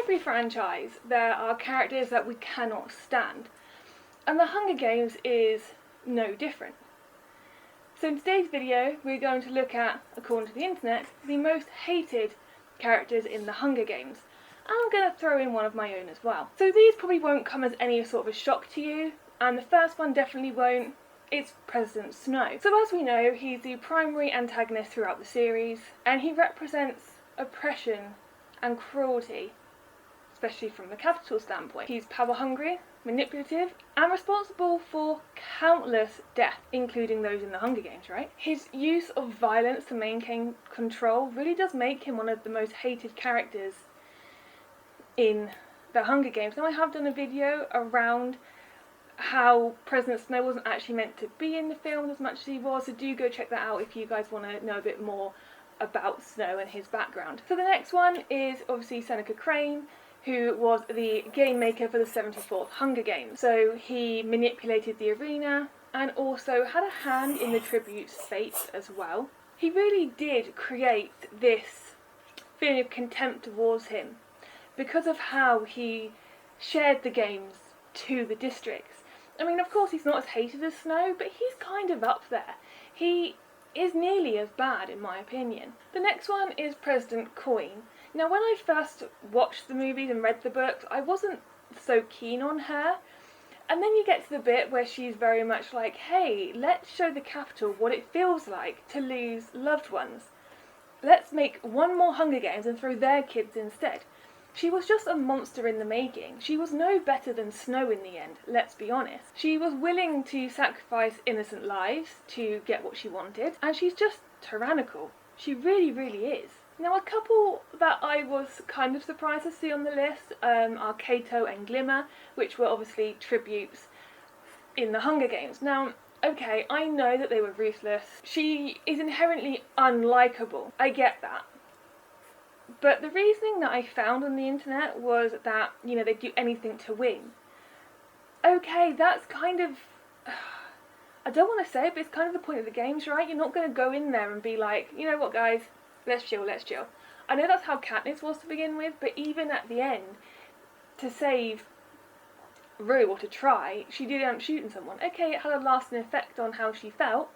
every franchise there are characters that we cannot stand, and The Hunger Games is no different. So in today's video we're going to look at, according to the internet, the most hated characters in The Hunger Games. And I'm going to throw in one of my own as well. So these probably won't come as any sort of a shock to you, and the first one definitely won't. It's President Snow. So as we know, he's the primary antagonist throughout the series, and he represents oppression and cruelty, especially from the capital standpoint. He's power-hungry, manipulative, and responsible for countless deaths, including those in the Hunger Games, right? His use of violence to maintain control really does make him one of the most hated characters in the Hunger Games. Now, I have done a video around how President Snow wasn't actually meant to be in the film as much as he was, so do go check that out if you guys want to know a bit more about Snow and his background. So the next one is obviously Seneca Crane, who was the game maker for the 74th Hunger Games. So he manipulated the arena and also had a hand in the tribute's fate as well. He really did create this feeling of contempt towards him because of how he shared the games to the districts. I mean, of course he's not as hated as Snow, but he's kind of up there. He is nearly as bad, in my opinion. The next one is President Coin. Now, when I first watched the movies and read the books, I wasn't so keen on her. And then you get to the bit where she's very much like, hey, let's show the capital what it feels like to lose loved ones. Let's make one more Hunger Games and throw their kids instead. She was just a monster in the making. She was no better than Snow in the end, let's be honest. She was willing to sacrifice innocent lives to get what she wanted, and she's just tyrannical. She really, really is. Now, a couple that I was kind of surprised to see on the list are Cato and Glimmer, which were obviously tributes in the Hunger Games. Now, okay, I know that they were ruthless. She is inherently unlikable. I get that. But the reasoning that I found on the internet was that, you know, they'd do anything to win. Okay, that's kind of... I don't want to say it, but it's kind of the point of the games, right? You're not going to go in there and be like, you know what, guys, let's chill, let's chill. I know that's how Katniss was to begin with, but even at the end, to save Rue, or to try, she did end up shooting someone. Okay, it had a lasting effect on how she felt.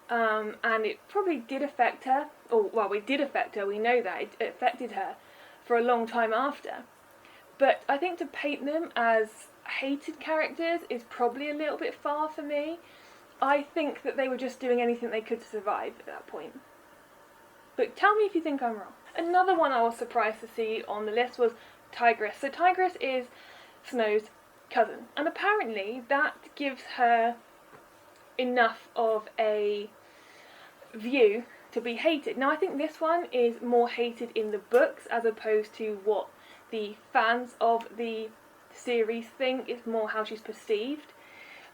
And it probably did affect her, or well, it did affect her, we know that, it affected her for a long time after. But I think to paint them as hated characters is probably a little bit far for me. I think that they were just doing anything they could to survive at that point. But tell me if you think I'm wrong. Another one I was surprised to see on the list was Tigress. So Tigress is Snow's cousin, and apparently that gives her enough of a view to be hated. Now, I think this one is more hated in the books as opposed to what the fans of the series think. It's more how she's perceived.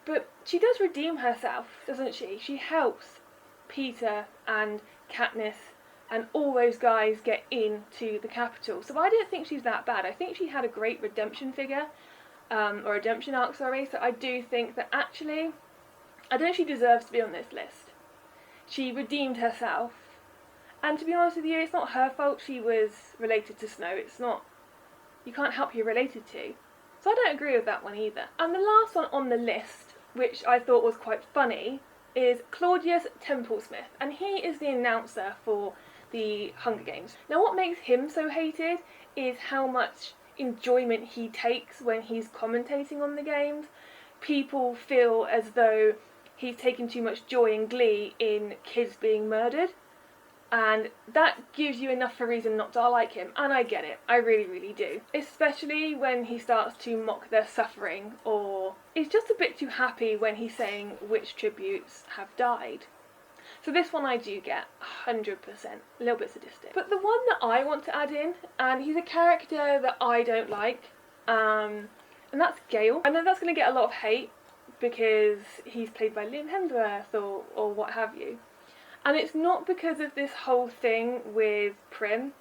But she does redeem herself, doesn't she? She helps Peter and Katniss and all those guys get into the capital. So I don't think she's that bad. I think she had a great redemption figure, or redemption arc, sorry. So I do think that actually, I don't think she deserves to be on this list. She redeemed herself, and to be honest with you, it's not her fault she was related to Snow. It's not, you can't help who you're related to. So I don't agree with that one either. And the last one on the list, which I thought was quite funny, is Claudius Templesmith, and he is the announcer for the Hunger Games. Now, what makes him so hated is how much enjoyment he takes when he's commentating on the games. People feel as though he's taken too much joy and glee in kids being murdered, and that gives you enough of a reason not to like him, and I get it, I really, really do. Especially when he starts to mock their suffering, or is just a bit too happy when he's saying which tributes have died. So this one I do get, 100%, a little bit sadistic. But the one that I want to add in, and he's a character that I don't like, and that's Gale. I know that's going to get a lot of hate, because he's played by Liam Hemsworth or what have you. And it's not because of this whole thing with Prim.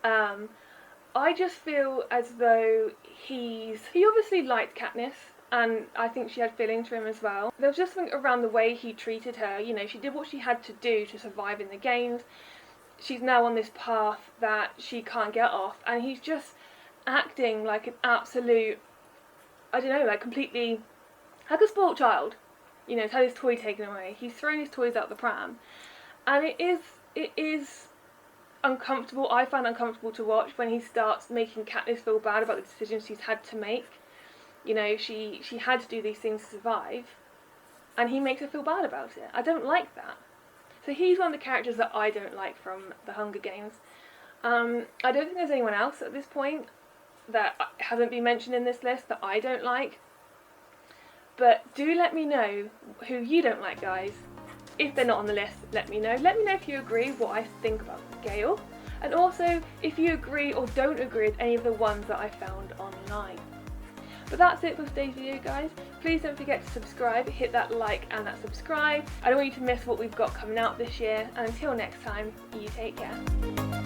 I just feel as though he obviously liked Katniss, and I think she had feelings for him as well. There was just something around the way he treated her. You know, she did what she had to do to survive in the games. She's now on this path that she can't get off, and he's just acting like an absolute, I don't know, like completely, like a spoilt child. You know, he's had his toy taken away. He's thrown his toys out the pram. And it is uncomfortable. I find uncomfortable to watch when he starts making Katniss feel bad about the decisions she's had to make. You know, she had to do these things to survive, and he makes her feel bad about it. I don't like that. So he's one of the characters that I don't like from the Hunger Games. I don't think there's anyone else at this point that hasn't been mentioned in this list that I don't like. But do let me know who you don't like, guys. If they're not on the list, let me know. Let me know if you agree with what I think about Gale. And also if you agree or don't agree with any of the ones that I found online. But that's it for today's video, guys. Please don't forget to subscribe, hit that like and that subscribe. I don't want you to miss what we've got coming out this year. And until next time, you take care.